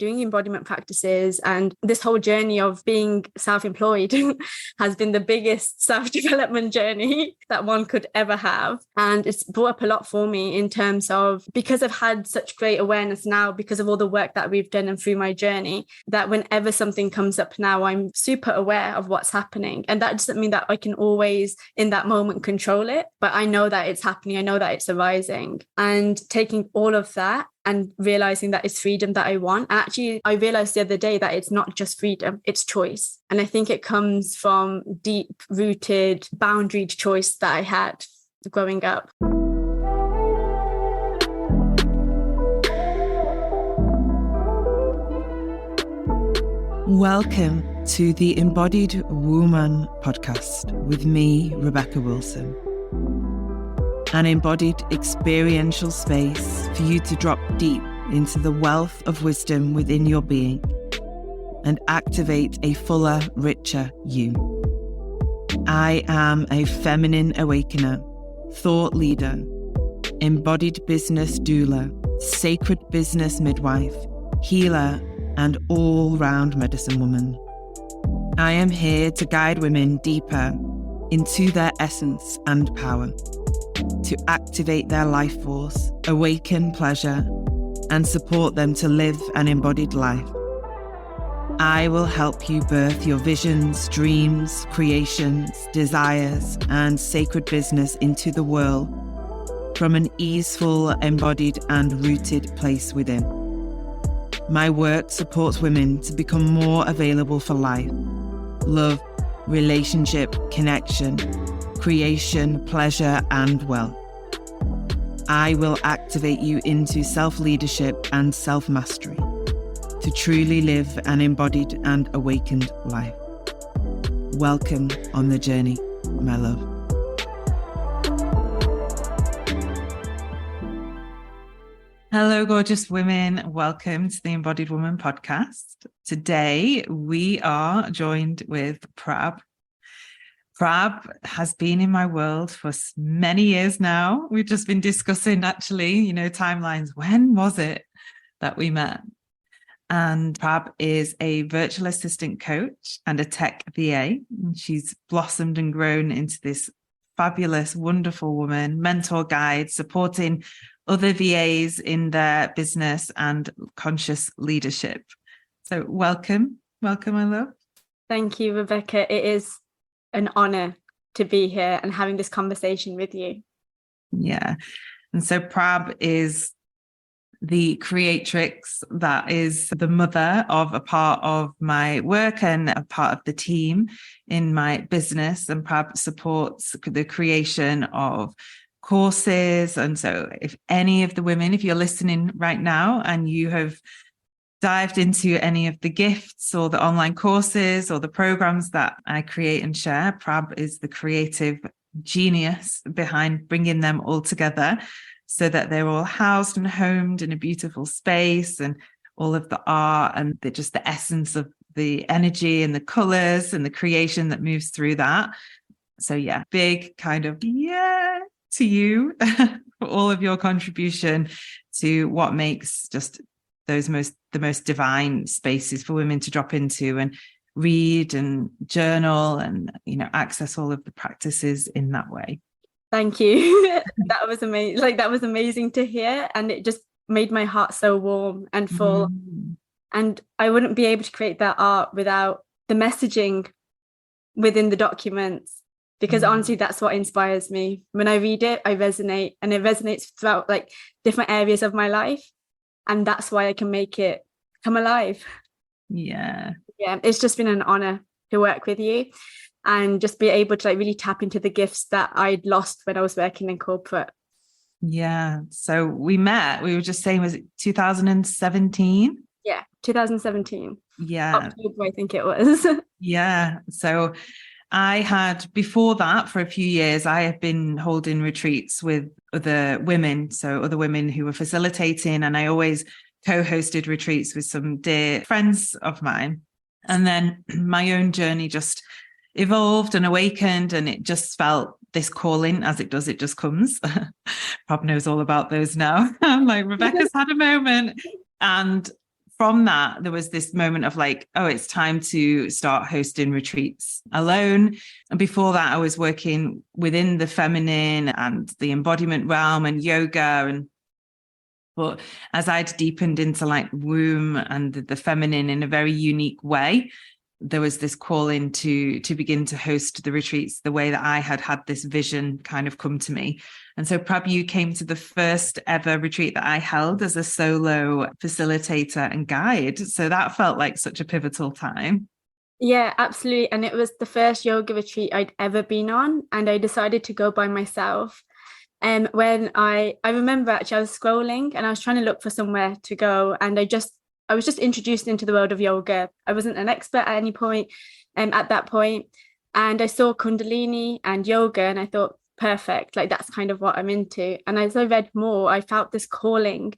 doing embodiment practices, and this whole journey of being self-employed has been the biggest self-development journey that one could ever have. And it's brought up a lot for me in terms of, because I've had such great awareness now because of all the work that we've done and through my journey, that whenever something comes up now, I'm super aware of what's happening. And that doesn't mean that I can always in that moment control it, but I know that it's happening. I know that it's arising, and taking all of that and realizing that it's freedom that I want. And actually, I realized the other day that it's not just freedom, it's choice. And I think it comes from deep-rooted, boundaried choice that I had growing up. Welcome to the Embodied Woman podcast with me, Rebecca Wilson. An embodied experiential space for you to drop deep into the wealth of wisdom within your being and activate a fuller, richer you. I am a feminine awakener, thought leader, embodied business doula, sacred business midwife, healer, and all-round medicine woman. I am here to guide women deeper into their essence and power, to activate their life force, awaken pleasure, and support them to live an embodied life. I will help you birth your visions, dreams, creations, desires, and sacred business into the world from an easeful, embodied, and rooted place within. My work supports women to become more available for life, love, relationship, connection, creation, pleasure, and wealth. I will activate you into self-leadership and self-mastery to truly live an embodied and awakened life. Welcome on the journey, my love. Hello, gorgeous women. Welcome to the Embodied Woman podcast. Today, we are joined with Prab. Prab has been in my world for many years now. We've just been discussing actually, timelines. When was it that we met? And Prab is a virtual assistant coach and a tech VA. And she's blossomed and grown into this fabulous, wonderful woman, mentor, guide, supporting other VAs in their business and conscious leadership. So welcome, my love. Thank you, Rebecca. It is an honor to be here and having this conversation with you. Yeah. And so Prab is the creatrix that is the mother of a part of my work and a part of the team in my business. And Prab supports the creation of courses. And so if any of the women, if you're listening right now and you have dived into any of the gifts or the online courses or the programs that I create and share, Prab is the creative genius behind bringing them all together so that they're all housed and homed in a beautiful space, and all of the art and just the essence of the energy and the colors and the creation that moves through that. So yeah, big kind of to you for all of your contribution to what makes just the most divine spaces for women to drop into and read and journal and access all of the practices in that way. Thank you. That was amazing. That was amazing to hear, and it just made my heart so warm and full. And I wouldn't be able to create that art without the messaging within the documents, because honestly, that's what inspires me. When I read it, I resonate, and it resonates throughout different areas of my life. And that's why I can make it come alive. Yeah, it's just been an honor to work with you and just be able to really tap into the gifts that I'd lost when I was working in corporate. Yeah. So we met, we were just saying, was it 2017? Yeah, 2017. Yeah. October, I think it was. Yeah. So I had, before that, for a few years, I had been holding retreats with other women. So other women who were facilitating, and I always co-hosted retreats with some dear friends of mine. And then my own journey just evolved and awakened, and it just felt this calling as it does. It just comes. Prab knows all about those now. I'm like, Rebecca's had a moment. And from that, there was this moment of like, oh, it's time to start hosting retreats alone. And before that, I was working within the feminine and the embodiment realm and yoga. But as I'd deepened into like womb and the feminine in a very unique way, there was this calling to begin to host the retreats the way that I had this vision kind of come to me. And so Prab, you came to the first ever retreat that I held as a solo facilitator and guide. So that felt like such a pivotal time. Yeah, absolutely. And it was the first yoga retreat I'd ever been on. And I decided to go by myself. And when I remember actually I was scrolling and I was trying to look for somewhere to go. And I was just introduced into the world of yoga. I wasn't an expert at any point at that point. And I saw Kundalini and yoga and I thought, perfect, like that's kind of what I'm into. And as I read more, I felt this calling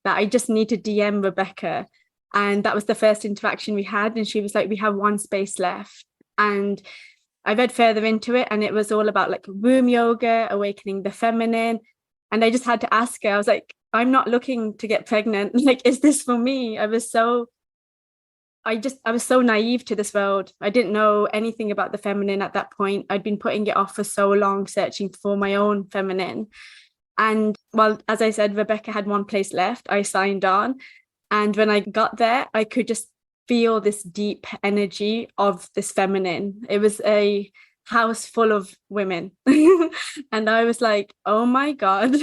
that I just need to DM Rebecca. And that was the first interaction we had. And she was like, we have one space left. And I read further into it and it was all about like womb yoga, awakening the feminine. And I just had to ask her, I was like, I'm not looking to get pregnant. Like, is this for me? I was so naive to this world. I didn't know anything about the feminine at that point. I'd been putting it off for so long, searching for my own feminine. And well, as I said, Rebecca had one place left. I signed on. And when I got there, I could just feel this deep energy of this feminine. It was a house full of women. And I was like, oh my God,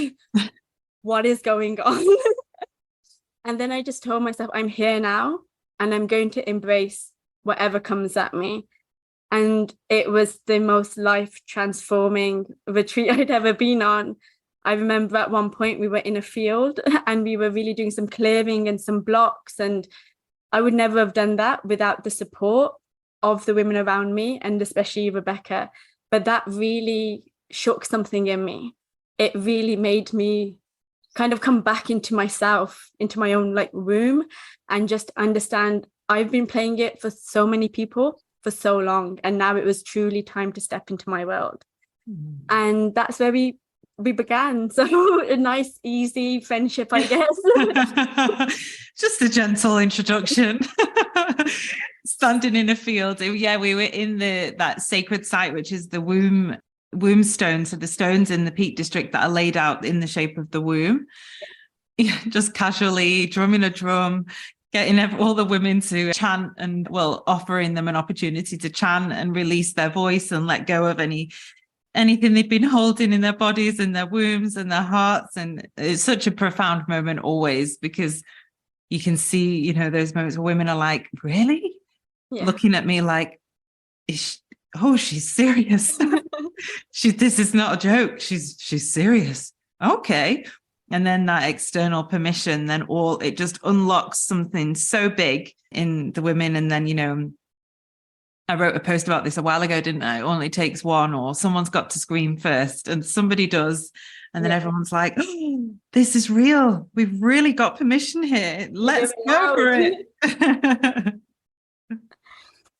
what is going on? And then I just told myself, I'm here now and I'm going to embrace whatever comes at me. And it was the most life transforming retreat I'd ever been on. I remember at one point we were in a field and we were really doing some clearing and some blocks. And I would never have done that without the support of the women around me and especially Rebecca. But that really shook something in me. It really made me kind of come back into myself, into my own like womb and just understand I've been playing it for so many people for so long. And now it was truly time to step into my world. And that's where we began. So a nice, easy friendship, I guess. Just a gentle introduction. Standing in a field. Yeah, we were in that sacred site, which is the womb stone. So the stones in the Peak District that are laid out in the shape of the womb. Yeah, just casually drumming a drum, getting all the women to chant and, well, offering them an opportunity to chant and release their voice and let go of anything they've been holding in their bodies and their wombs and their hearts. And it's such a profound moment always, because you can see, you know, those moments where women are like, really? Yeah. Looking at me like, she's serious. This is not a joke. She's serious. Okay. And then that external permission, then it just unlocks something so big in the women. And then, you know, I wrote a post about this a while ago, didn't I? It only takes one, or someone's got to scream first, and somebody does. And then everyone's like, oh, this is real. We've really got permission here. Let's go for it.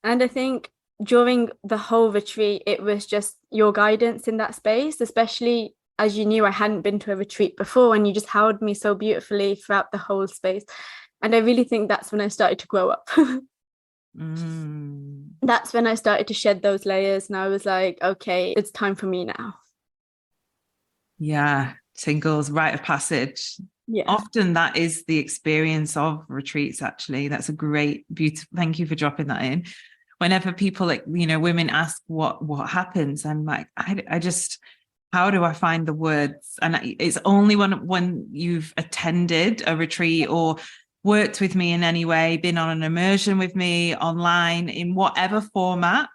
And I think during the whole retreat, it was just your guidance in that space, especially as you knew I hadn't been to a retreat before, and you just held me so beautifully throughout the whole space. And I really think that's when I started to grow up. That's when I started to shed those layers, and I was like, okay, it's time for me now. Yeah, tingles, rite of passage. Yeah. Often that is the experience of retreats, actually. That's a great, beautiful, thank you for dropping that in. Whenever people, like, you know, women ask what happens, I'm like, I just, how do I find the words? And it's only when you've attended a retreat or worked with me in any way, been on an immersion with me online in whatever format,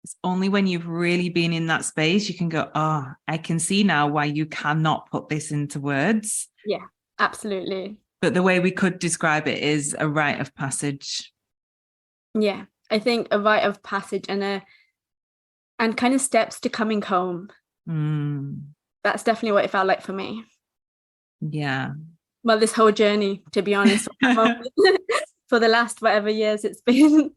it's only when you've really been in that space you can go, oh, I can see now why you cannot put this into words. Yeah, absolutely. But the way we could describe it is a rite of passage. Yeah, I think a rite of passage and kind of steps to coming home. That's definitely what it felt like for me. Yeah. Well, this whole journey, to be honest, for the last whatever years it's been.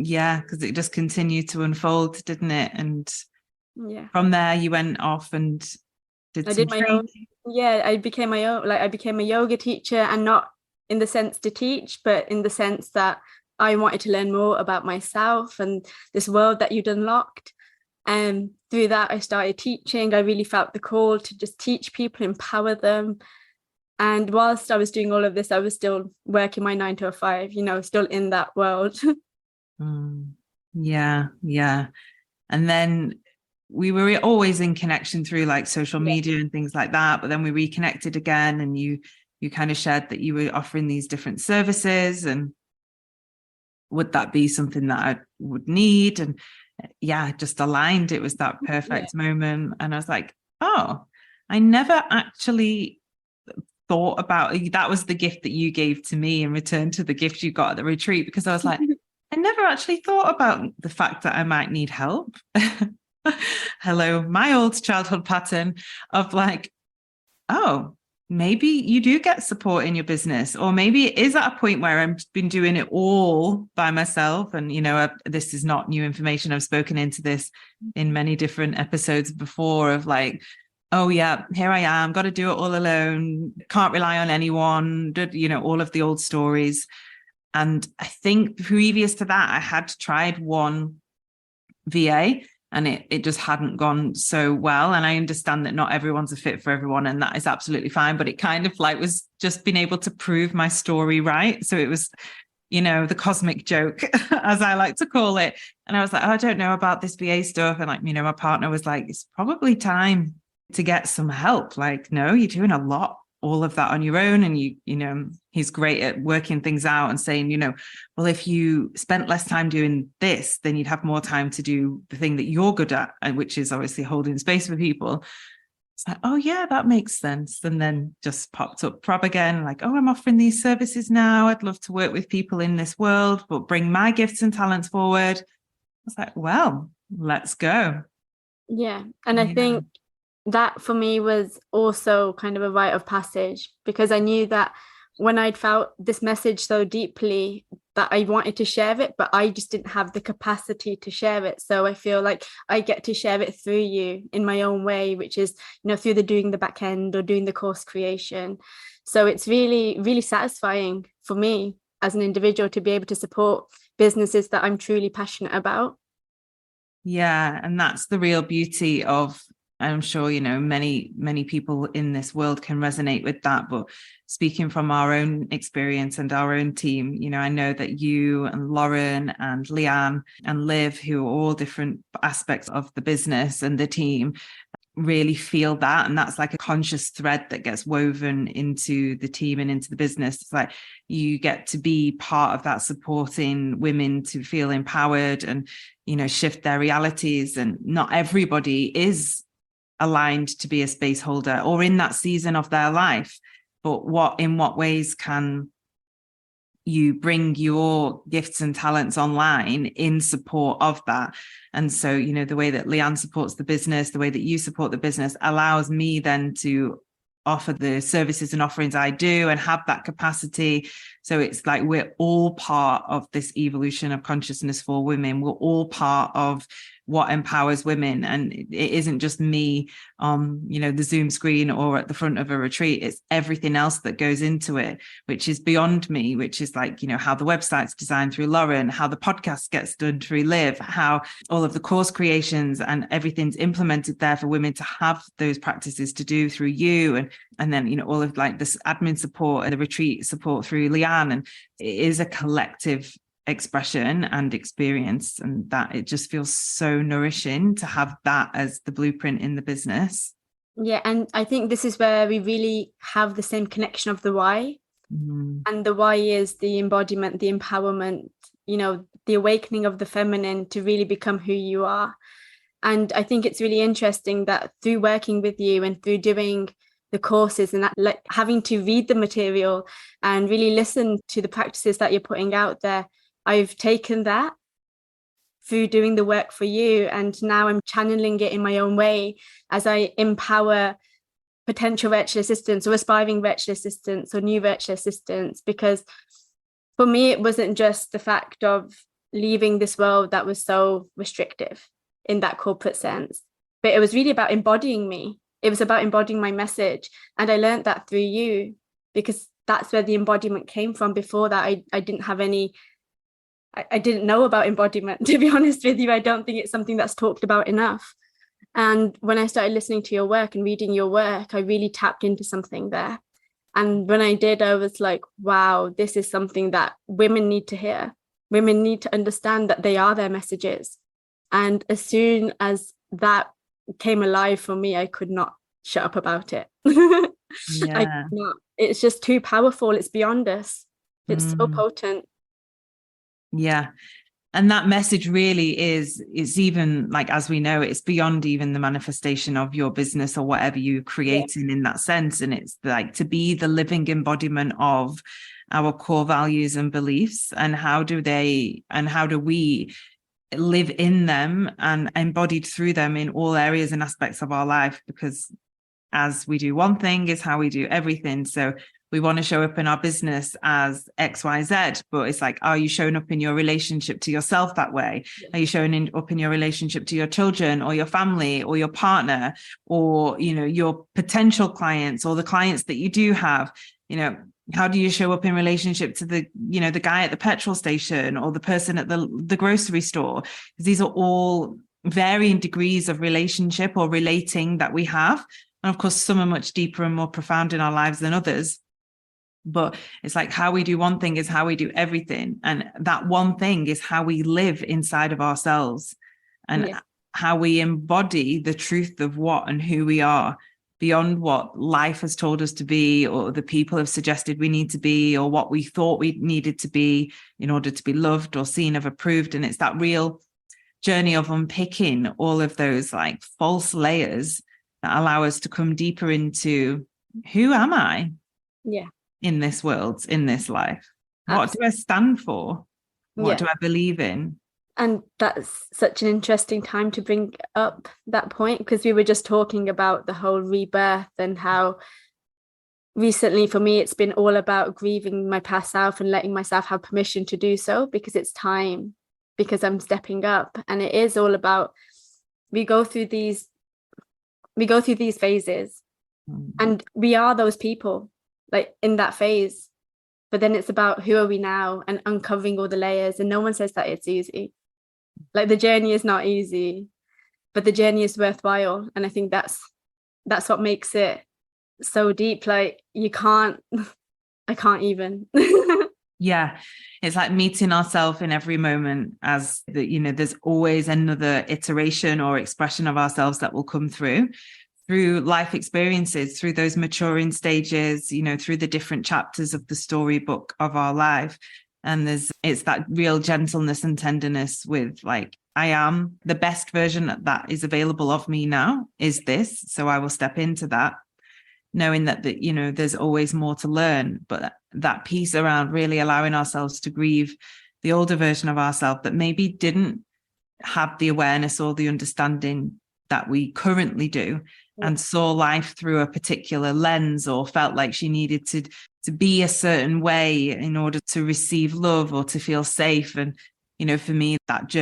Yeah, because it just continued to unfold, didn't it? And from there you went off and did my own. Yeah, I became my own, like I became a yoga teacher, and not in the sense to teach, but in the sense that I wanted to learn more about myself and this world that you'd unlocked. And through that, I started teaching. I really felt the call to just teach people, empower them. And whilst I was doing all of this, I was still working my 9 to 5, still in that world. Yeah. And then we were always in connection through like social media and things like that. But then we reconnected again, and you kind of shared that you were offering these different services, and would that be something that I would need? And just aligned. It was that perfect moment. And I was like, oh, I never actually thought about that. Was the gift that you gave to me in return to the gift you got at the retreat, because I was like, I never actually thought about the fact that I might need help. Hello, my old childhood pattern of like, oh, maybe you do get support in your business, or maybe it is at a point where I've been doing it all by myself. And, this is not new information. I've spoken into this in many different episodes before of like, oh yeah, here I am, got to do it all alone, can't rely on anyone, all of the old stories. And I think previous to that, I had tried one VA, and it just hadn't gone so well. And I understand that not everyone's a fit for everyone, and that is absolutely fine. But it kind of like was just being able to prove my story right. So it was, the cosmic joke, as I like to call it. And I was like, oh, I don't know about this VA stuff. And like, my partner was like, it's probably time to get some help. Like, no, you're doing a lot, all of that on your own. And he's great at working things out and saying, well, if you spent less time doing this, then you'd have more time to do the thing that you're good at, which is obviously holding space for people. It's like, oh yeah, that makes sense. And then just popped up Prab again, like, oh, I'm offering these services now. I'd love to work with people in this world, but bring my gifts and talents forward. I was like, well, let's go. Yeah. And I think that for me was also kind of a rite of passage, because I knew that when I'd felt this message so deeply that I wanted to share it, but I just didn't have the capacity to share it. So I feel like I get to share it through you in my own way, which is, through doing the back end or doing the course creation. So it's really, really satisfying for me as an individual to be able to support businesses that I'm truly passionate about. Yeah. And that's the real beauty of, I'm sure, many people in this world can resonate with that. But speaking from our own experience and our own team, I know that you and Lauren and Leanne and Liv, who are all different aspects of the business and the team, really feel that. And that's like a conscious thread that gets woven into the team and into the business. It's like you get to be part of that, supporting women to feel empowered and, shift their realities. And not everybody is aligned to be a space holder or in that season of their life, but in what ways can you bring your gifts and talents online in support of that? And so, the way that Leanne supports the business, the way that you support the business allows me then to offer the services and offerings I do and have that capacity. So it's like we're all part of this evolution of consciousness for women. We're all part of what empowers women. And it isn't just me on, the Zoom screen or at the front of a retreat. It's everything else that goes into it, which is beyond me, which is like, how the website's designed through Lauren, how the podcast gets done through Liv, how all of the course creations and everything's implemented there for women to have those practices to do through you. And then, all of like this admin support and the retreat support through Leanne. And it is a collective expression and experience, and that it just feels so nourishing to have that as the blueprint in the business. Yeah, and I think this is where we really have the same connection of the why. And the why is the embodiment, the empowerment, the awakening of the feminine to really become who you are. And I think it's really interesting that through working with you and through doing the courses and that, like having to read the material and really listen to the practices that you're putting out there, I've taken that through doing the work for you. And now I'm channeling it in my own way as I empower potential virtual assistants or aspiring virtual assistants or new virtual assistants. Because for me, it wasn't just the fact of leaving this world that was so restrictive in that corporate sense, but it was really about embodying me. It was about embodying my message. And I learned that through you, because that's where the embodiment came from. Before that, I didn't have any, I didn't know about embodiment, to be honest with you. I don't think it's something that's talked about enough. And when I started listening to your work and reading your work, I really tapped into something there. And when I did, I was like, wow, this is something that women need to hear. Women need to understand that they are their messages. And as soon as that came alive for me, I could not shut up about it. Yeah. It's just too powerful. It's beyond us. It's so potent. Yeah. And that message really is even like, as we know, it's beyond even the manifestation of your business or whatever you're creating in that sense. And it's like to be the living embodiment of our core values and beliefs, and how do we live in them and embodied through them in all areas and aspects of our life, because as we do one thing is how we do everything. So we want to show up in our business as XYZ, but it's like, are you showing up in your relationship to yourself that way? Are you showing up in your relationship to your children or your family or your partner, or, you know, your potential clients or the clients that you do have? You know, how do you show up in relationship to the, you know, the guy at the petrol station or the person at the grocery store? Because these are all varying degrees of relationship or relating that we have. And of course, some are much deeper and more profound in our lives than others. But it's like how we do one thing is how we do everything. And that one thing is how we live inside of ourselves, and how we embody the truth of what and who we are, beyond what life has told us to be, or the people have suggested we need to be, or what we thought we needed to be in order to be loved or seen or approved. And it's that real journey of unpicking all of those like false layers that allow us to come deeper into, who am I? Yeah. In this world, in this life? What Absolutely. do I stand for? What do I believe in? And that's such an interesting time to bring up that point, because we were just talking about the whole rebirth and how recently for me it's been all about grieving my past self and letting myself have permission to do so, because it's time, because I'm stepping up. And it is all about, we go through these phases, and we are those people like in that phase, but then it's about who are we now and uncovering all the layers. And no one says that it's easy. Like the journey is not easy, but the journey is worthwhile. And I think that's what makes it so deep. Like I can't even. Yeah, it's like meeting ourselves in every moment, as the, you know, there's always another iteration or expression of ourselves that will come through life experiences, through those maturing stages, you know, through the different chapters of the storybook of our life. And it's that real gentleness and tenderness with like, I am the best version that is available of me now is this. So I will step into that, knowing that, you know, there's always more to learn. But that piece around really allowing ourselves to grieve the older version of ourselves that maybe didn't have the awareness or the understanding that we currently do, and saw life through a particular lens, or felt like she needed to be a certain way in order to receive love or to feel safe. And, you know, for me, that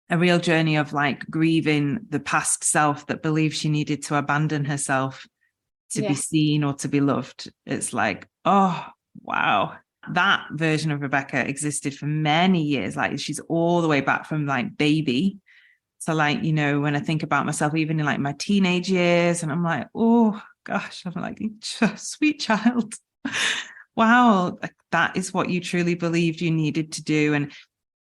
a real journey of like grieving the past self that believed she needed to abandon herself to be seen or to be loved. It's like, oh, wow. That version of Rebecca existed for many years. Like she's all the way back from like baby. So like, you know, when I think about myself, even in like my teenage years, and I'm like, oh gosh, I'm like, sweet child. Wow, that is what you truly believed you needed to do.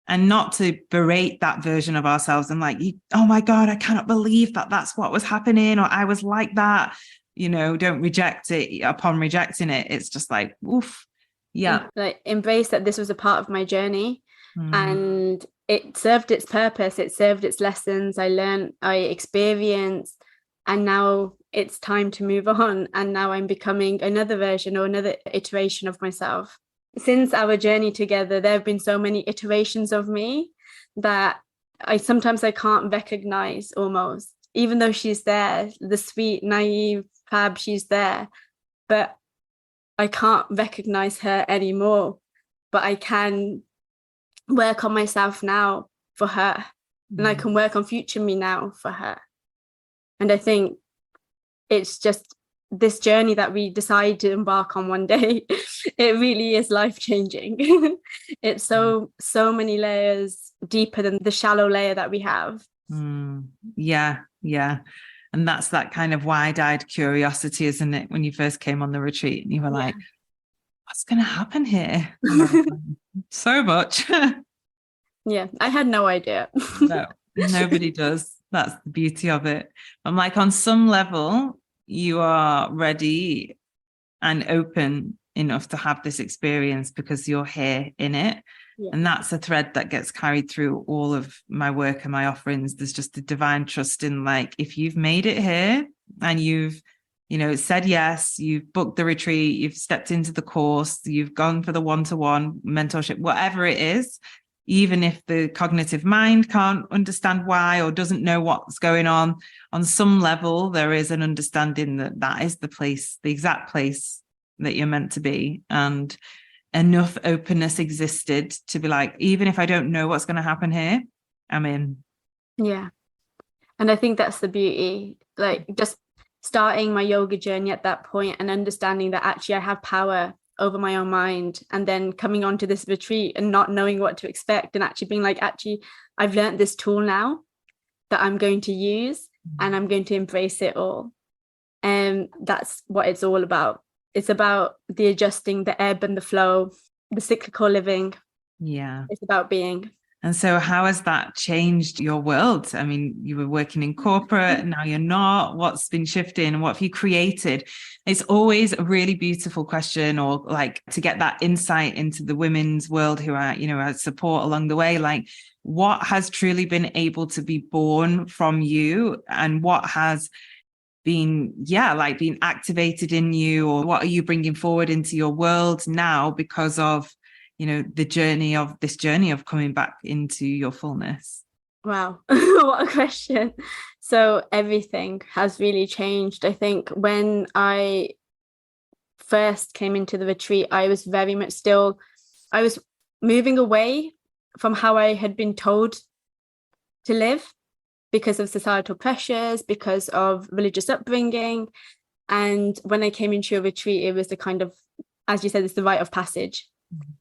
And not to berate that version of ourselves and like, oh my God, I cannot believe that that's what was happening, or I was like that. You know, don't reject it upon rejecting it. It's just like, oof. Yeah. Like embrace that this was a part of my journey. And it served its purpose, it served its lessons. I learned, I experienced, and now it's time to move on. And now I'm becoming another version or another iteration of myself. Since our journey together, there have been so many iterations of me that I can't recognize, almost, even though she's there, the sweet, naive Prab, she's there, but I can't recognize her anymore. But I can work on myself now for her, and I can work on future me now for her. And I think it's just this journey that we decide to embark on one day, it really is life-changing. It's so many layers deeper than the shallow layer that we have. Yeah. And that's that kind of wide-eyed curiosity, isn't it? When you first came on the retreat and you were like, what's going to happen here? So much. Yeah, I had no idea. No, nobody does. That's the beauty of it. I'm like, on some level, you are ready and open enough to have this experience because you're here in it. Yeah. And that's a thread that gets carried through all of my work and my offerings. There's just a divine trust in, like, if you've made it here and you've, said yes, you've booked the retreat, you've stepped into the course, you've gone for the one-to-one mentorship, whatever it is, even if the cognitive mind can't understand why or doesn't know what's going on some level, there is an understanding that that is the place, the exact place that you're meant to be. And enough openness existed to be like, even if I don't know what's going to happen here, I'm in. Yeah. And I think that's the beauty, like just starting my yoga journey at that point and understanding that actually I have power over my own mind, and then coming onto this retreat and not knowing what to expect and actually being like, actually, I've learned this tool now that I'm going to use and I'm going to embrace it all. And that's what it's all about. It's about the adjusting, the ebb and the flow, the cyclical living. Yeah. It's about being. And so how has that changed your world? I mean, you were working in corporate, now you're not. What's been shifting? What have you created? It's always a really beautiful question, or like to get that insight into the women's world who are, I support along the way. Like, what has truly been able to be born from you, and what has been being activated in you, or what are you bringing forward into your world now because of the journey of coming back into your fullness? Wow. What a question. So everything has really changed. I think when I first came into the retreat, I was very much I was moving away from how I had been told to live because of societal pressures, because of religious upbringing. And when I came into a retreat, it was the kind of, as you said, it's the rite of passage. Mm-hmm.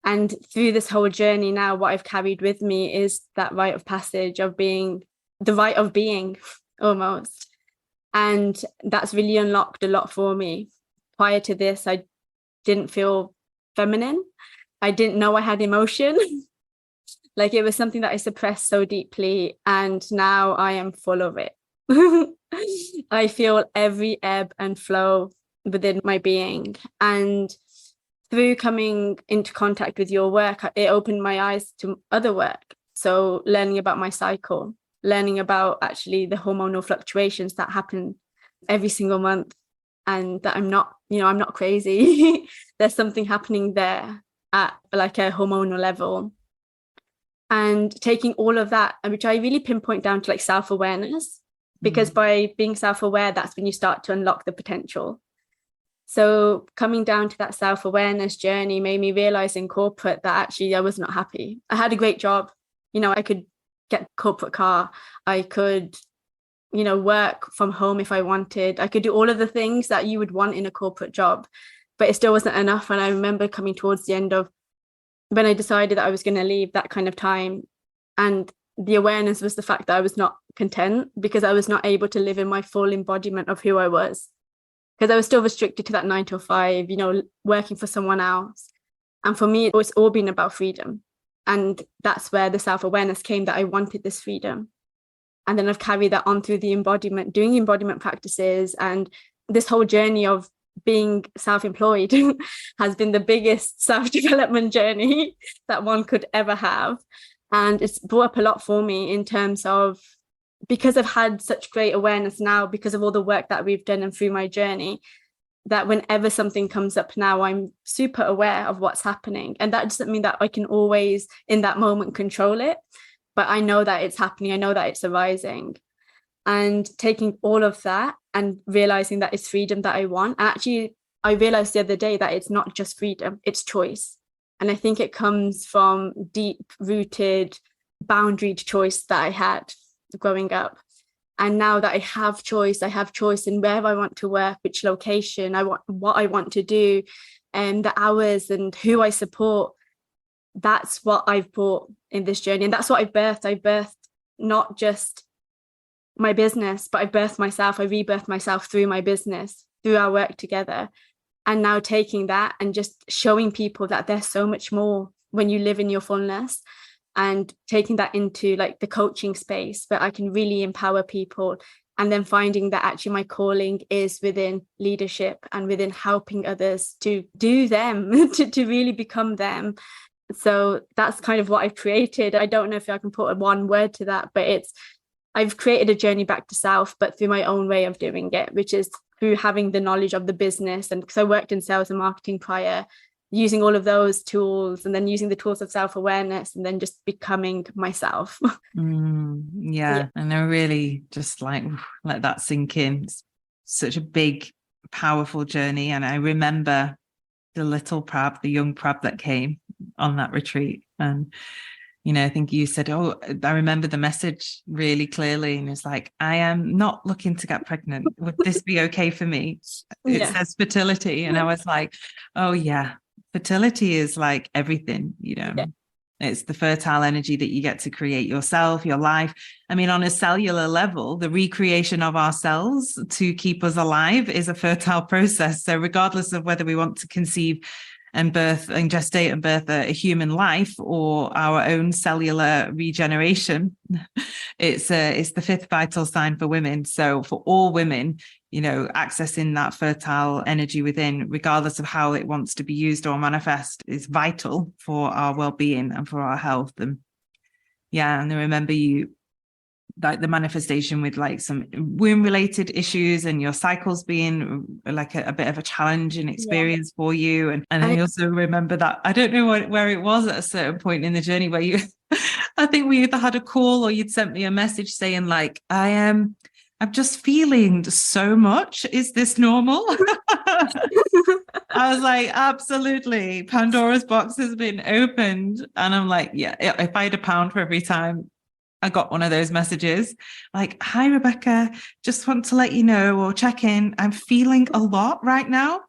And through this whole journey now, what I've carried with me is that rite of passage of being, the rite of being almost. And that's really unlocked a lot for me. Prior to this, I didn't feel feminine. I didn't know I had emotion. Like, it was something that I suppressed so deeply. And now I am full of it. I feel every ebb and flow within my being. And through coming into contact with your work, it opened my eyes to other work. So learning about my cycle, learning about actually the hormonal fluctuations that happen every single month, and that I'm not crazy. There's something happening there at like a hormonal level. And taking all of that, which I really pinpoint down to like self-awareness, because by being self-aware, that's when you start to unlock the potential. So coming down to that self-awareness journey made me realize in corporate that actually I was not happy. I had a great job. I could get a corporate car. I could, work from home if I wanted. I could do all of the things that you would want in a corporate job, but it still wasn't enough. And I remember coming towards the end of when I decided that I was going to leave, that kind of time. And the awareness was the fact that I was not content because I was not able to live in my full embodiment of who I was. Because I was still restricted to that 9 to 5, working for someone else. And for me, it's all been about freedom. And that's where the self-awareness came, that I wanted this freedom. And then I've carried that on through the embodiment, doing embodiment practices. And this whole journey of being self-employed has been the biggest self-development journey that one could ever have. And it's brought up a lot for me in terms of, because I've had such great awareness now, because of all the work that we've done and through my journey, that whenever something comes up now, I'm super aware of what's happening. And that doesn't mean that I can always in that moment control it, but I know that it's happening. I know that it's arising. And taking all of that and realizing that it's freedom that I want. And actually, I realized the other day that it's not just freedom, it's choice. And I think it comes from deep-rooted, boundaried choice that I had growing up. And now that I have choice in where I want to work, which location what I want to do, and the hours and who I support. That's what I've brought in this journey. And that's what I've birthed. I birthed not just my business, but I birthed myself. I rebirthed myself through my business, through our work together. And now taking that and just showing people that there's so much more when you live in your fullness, and taking that into like the coaching space where I can really empower people, and then finding that actually my calling is within leadership and within helping others to do them, to really become them. So that's kind of what I've created. I don't know if I can put one word to that, but I've created a journey back to self, but through my own way of doing it, which is through having the knowledge of the business. And because I worked in sales and marketing prior, using all of those tools, and then using the tools of self-awareness, and then just becoming myself. Yeah. And I really just like let that sink in. It's such a big, powerful journey. And I remember the little Prab, the young Prab that came on that retreat. And, you know, I think you said, oh, I remember the message really clearly. And it's like, I am not looking to get pregnant. Would this be okay for me? It says fertility. And I was like, oh yeah, fertility is like everything, you know. It's the fertile energy that you get to create yourself, your life. I mean, on a cellular level, the recreation of our cells to keep us alive is a fertile process. So regardless of whether we want to conceive and birth and gestate and birth a human life or our own cellular regeneration, it's the fifth vital sign for women. So for all women, you know, accessing that fertile energy within, regardless of how it wants to be used or manifest, is vital for our well-being and for our health. And yeah, and I remember you, like the manifestation with like some womb related issues and your cycles being like a bit of a challenging experience for you. And I also remember that, I don't know where it was at a certain point in the journey where you, I think we either had a call or you'd sent me a message saying like, I'm just feeling so much. Is this normal? I was like, absolutely. Pandora's box has been opened. And I'm like, yeah, if I had £1 for every time I got one of those messages, like, hi, Rebecca, just want to let you know or check in. I'm feeling a lot right now.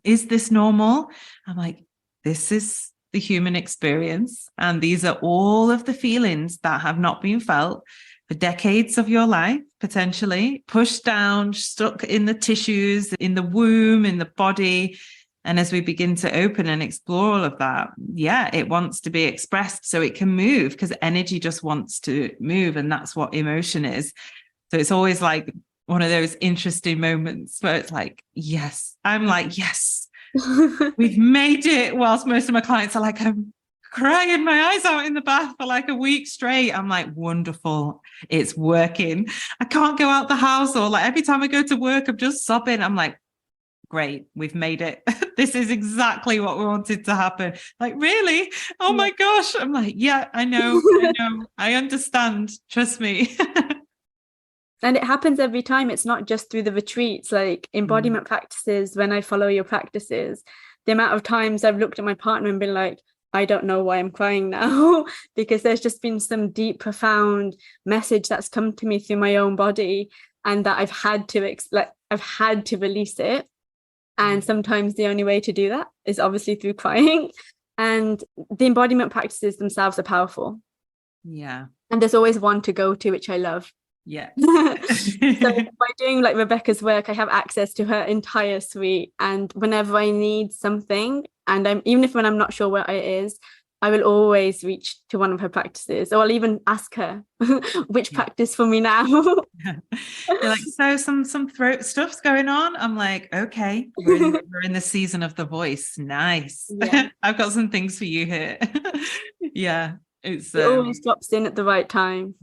Is this normal? I'm like, this is the human experience. And these are all of the feelings that have not been felt for decades of your life, potentially pushed down, stuck in the tissues, in the womb, in the body. And as we begin to open and explore all of that, yeah, it wants to be expressed so it can move, because energy just wants to move. And that's what emotion is. So it's always like one of those interesting moments where it's like, yes, I'm like, yes, we've made it. Whilst most of my clients are like, I'm crying my eyes out in the bath for like a week straight. I'm like, wonderful, it's working. I can't go out the house, or like every time I go to work, I'm just sobbing. I'm like, great, we've made it. This is exactly what we wanted to happen. Like, really? Oh my gosh. I'm like, yeah, I know, I understand. Trust me. And it happens every time. It's not just through the retreats, like embodiment practices. When I follow your practices, the amount of times I've looked at my partner and been like, I don't know why I'm crying now, because there's just been some deep, profound message that's come to me through my own body, and that I've had to release it. And sometimes the only way to do that is obviously through crying. And the embodiment practices themselves are powerful. Yeah. And there's always one to go to, which I love. Yeah. So by doing like Rebecca's work, I have access to her entire suite. And whenever I need something, and even when I'm not sure what it is, I will always reach to one of her practices, or I'll even ask her which practice for me now. You're like, so some throat stuff's going on. I'm like, okay, we're in the season of the voice. Nice. Yeah. I've got some things for you here. Yeah, it always drops in at the right time.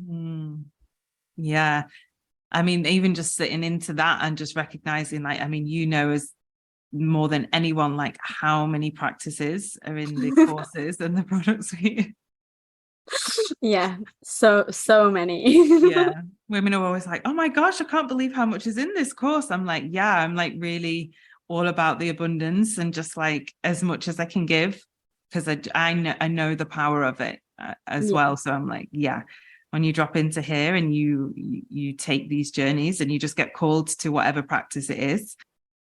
Yeah, I mean, even just sitting into that and just recognizing, like, I mean, you know, as more than anyone, like how many practices are in the courses and the product suite. Yeah, so many. Yeah, women are always like, oh my gosh, I can't believe how much is in this course. I'm like, yeah, I'm like really all about the abundance and just like as much as I can give, because I know the power of it as well. So I'm like, yeah, when you drop into here and you take these journeys and you just get called to whatever practice it is,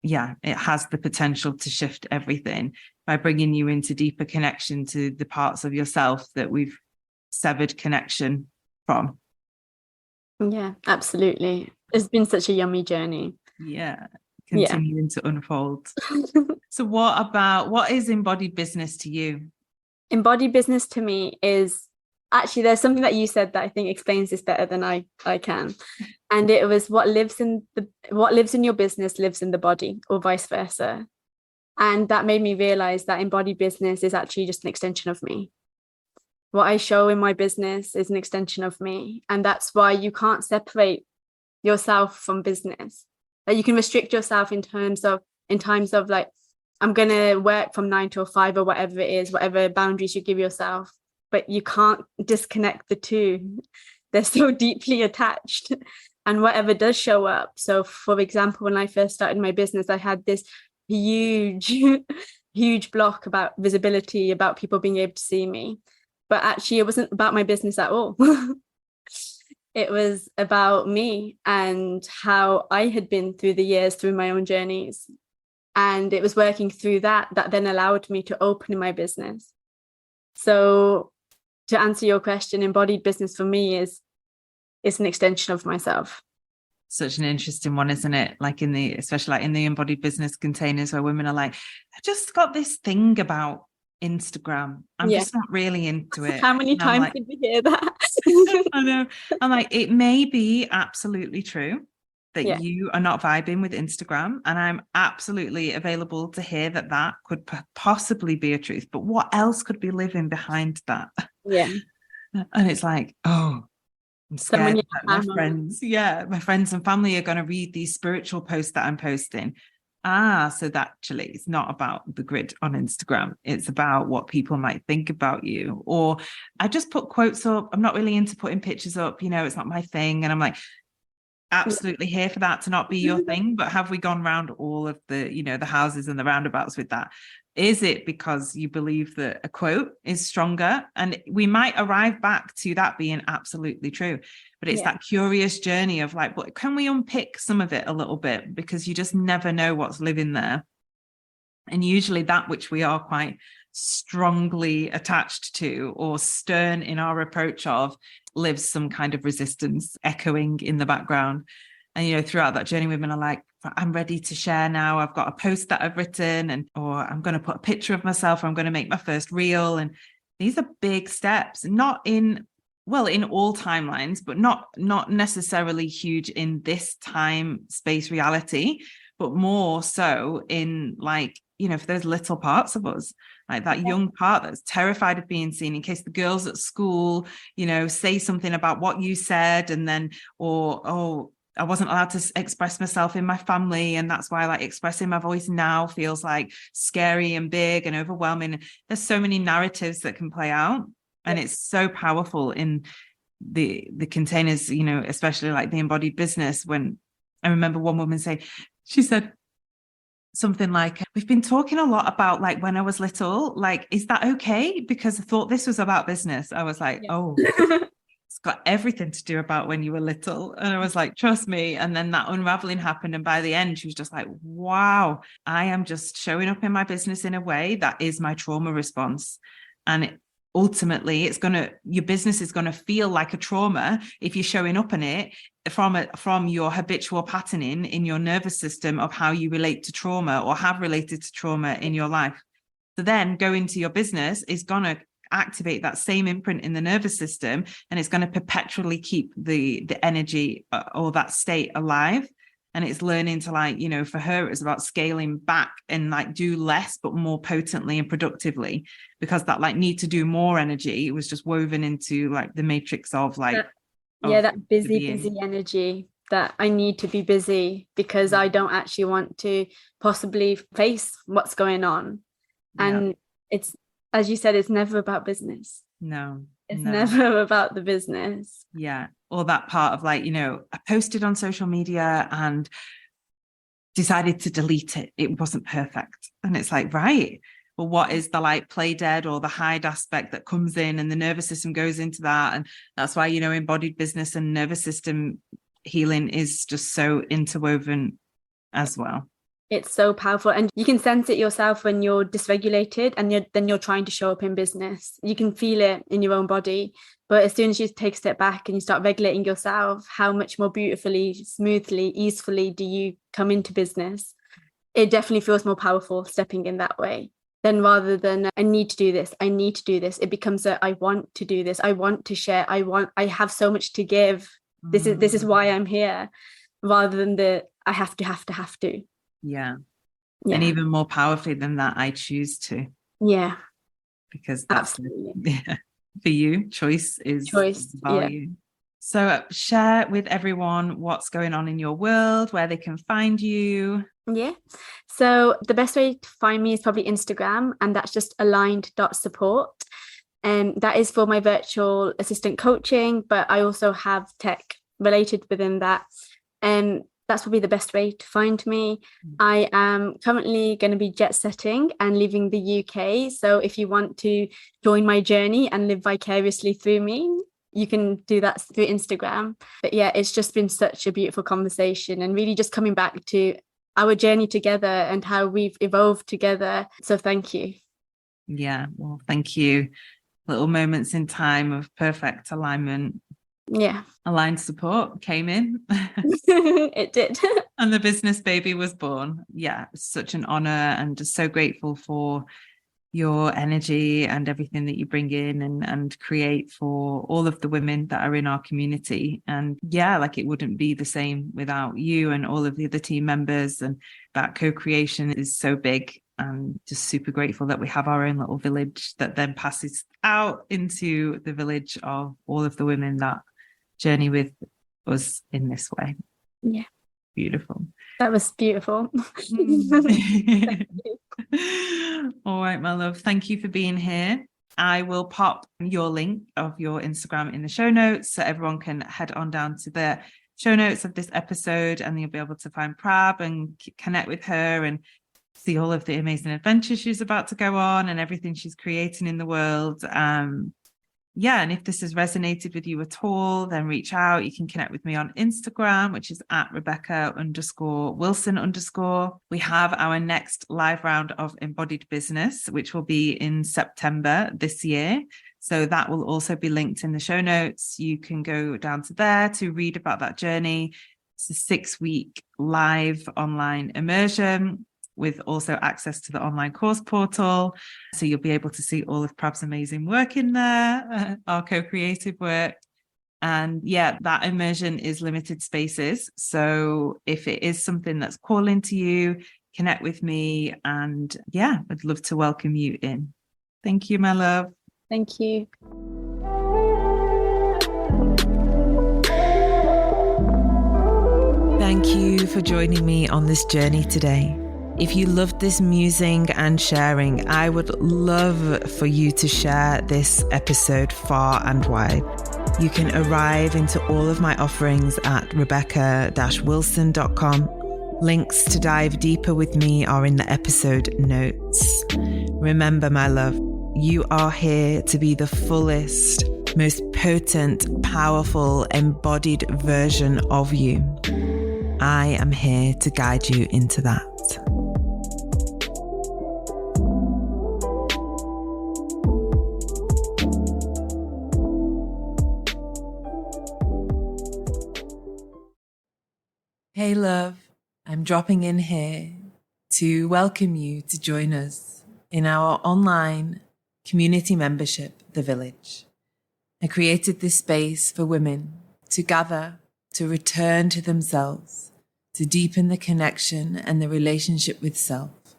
yeah, it has the potential to shift everything by bringing you into deeper connection to the parts of yourself that we've severed connection from. Yeah, absolutely. It's been such a yummy journey. Yeah, continuing to unfold. So what is embodied business to you? Embodied business to me is actually, there's something that you said that I think explains this better than I can. And it was what lives in your business lives in the body, or vice versa. And that made me realize that embodied business is actually just an extension of me. What I show in my business is an extension of me. And that's why you can't separate yourself from business. Like, you can restrict yourself in times of like, I'm going to work from 9 to 5 or whatever it is, whatever boundaries you give yourself, but you can't disconnect the two. They're so deeply attached, and whatever does show up. So for example, when I first started my business, I had this huge block about visibility, about people being able to see me. But actually, it wasn't about my business at all. It was about me and how I had been through the years, through my own journeys. And it was working through that then allowed me to open in my business. So to answer your question, embodied business for me is an extension of myself. Such an interesting one, isn't it? Like especially like in the embodied business containers, where women are like, I just got this thing about Instagram. I'm just not really into it. How many times did we hear that? I know. I'm like, it may be absolutely true that you are not vibing with Instagram, and I'm absolutely available to hear that could possibly be a truth. But what else could be living behind that? Yeah. And it's like, oh, I'm scared that my friends and family are going to read these spiritual posts that I'm posting. So that actually it's not about the grid on Instagram. It's about what people might think about you. Or I just put quotes up. I'm not really into putting pictures up. It's not my thing. And I'm like, absolutely here for that to not be your thing. But have we gone around all of the, the houses and the roundabouts with that? Is it because you believe that a quote is stronger? And we might arrive back to that being absolutely true. But it's that curious journey of like, what can we unpick some of it a little bit? Because you just never know what's living there. And usually that which we are quite strongly attached to or stern in our approach of lives some kind of resistance echoing in the background. And, throughout that journey, women are like, I'm ready to share now. I've got a post that I've written or I'm going to put a picture of myself. Or I'm going to make my first reel. And these are big steps, not in all timelines, but not necessarily huge in this time space reality, but more so in like, for those little parts of us, like that young part that's terrified of being seen, in case the girls at school, say something about what you said, and then, I wasn't allowed to express myself in my family. And that's why like expressing my voice now feels like scary and big and overwhelming. There's so many narratives that can play out. And it's so powerful in the containers, especially like the embodied business. When I remember one woman she said something like, we've been talking a lot about like when I was little, like, is that okay? Because I thought this was about business. I was like, oh, it's got everything to do about when you were little. And I was like, trust me. And then that unraveling happened. And by the end, she was just like, wow, I am just showing up in my business in a way that is my trauma response. And ultimately your business is going to feel like a trauma if you're showing up in it from your habitual patterning in your nervous system of how you relate to trauma or have related to trauma in your life. So then going to your business is going to activate that same imprint in the nervous system, and it's going to perpetually keep the energy or that state alive. And it's learning to like, for her, it was about scaling back and like do less, but more potently and productively, because that like need to do more energy was just woven into like the matrix of like, that busy energy, that I need to be busy because I don't actually want to possibly face what's going on. And it's, as you said, it's never about business. No, it's never about the business. Yeah. Or that part of like, I posted on social media and decided to delete it. It wasn't perfect. And it's like, right, but what is the like play dead or the hide aspect that comes in, and the nervous system goes into that. And that's why, embodied business and nervous system healing is just so interwoven as well. It's so powerful, and you can sense it yourself when you're dysregulated and then you're trying to show up in business. You can feel it in your own body, but as soon as you take a step back and you start regulating yourself, how much more beautifully, smoothly, easily do you come into business? It definitely feels more powerful stepping in that way. Then rather than I need to do this, it becomes I want to do this, I want to share, I have so much to give. This is why I'm here, rather than the I have to. Yeah. And even more powerfully than that, I choose to. Yeah. Because that's for you, choice is value. Yeah. So share with everyone what's going on in your world, where they can find you. Yeah. So the best way to find me is probably Instagram, and that's just aligned.support. And that is for my virtual assistant coaching, but I also have tech related within that. And that's probably the best way to find me. I am currently going to be jet setting and leaving the UK. So if you want to join my journey and live vicariously through me, you can do that through Instagram. But yeah, it's just been such a beautiful conversation, and really just coming back to our journey together and how we've evolved together. So thank you. Yeah, well, thank you. Little moments in time of perfect alignment. Yeah. Aligned support came in. It did. And the business baby was born. Yeah, such an honor, and just so grateful for your energy and everything that you bring in and create for all of the women that are in our community. And yeah, like it wouldn't be the same without you and all of the other team members, and that co-creation is so big. And just super grateful that we have our own little village that then passes out into the village of all of the women that journey with us in this way. Yeah. Beautiful. That was beautiful. All right, my love. Thank you for being here. I will pop your link of your Instagram in the show notes so everyone can head on down to the show notes of this episode, and you'll be able to find Prab and connect with her and see all of the amazing adventures she's about to go on and everything she's creating in the world. And if this has resonated with you at all, then reach out. You can connect with me on Instagram, which is at Rebecca_Wilson_. We have our next live round of Embodied Business, which will be in September this year. So that will also be linked in the show notes. You can go down to there to read about that journey. It's a 6-week live online immersion with also access to the online course portal. So you'll be able to see all of Prab's amazing work in there, our co-creative work. And yeah, that immersion is limited spaces. So if it is something that's calling to you, connect with me. And yeah, I'd love to welcome you in. Thank you, my love. Thank you. Thank you for joining me on this journey today. If you loved this musing and sharing, I would love for you to share this episode far and wide. You can arrive into all of my offerings at rebecca-wilson.com. Links to dive deeper with me are in the episode notes. Remember, my love, you are here to be the fullest, most potent, powerful, embodied version of you. I am here to guide you into that. Hey love, I'm dropping in here to welcome you to join us in our online community membership, The Village. I created this space for women to gather, to return to themselves, to deepen the connection and the relationship with self,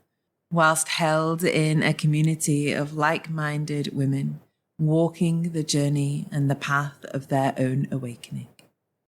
whilst held in a community of like-minded women walking the journey and the path of their own awakening.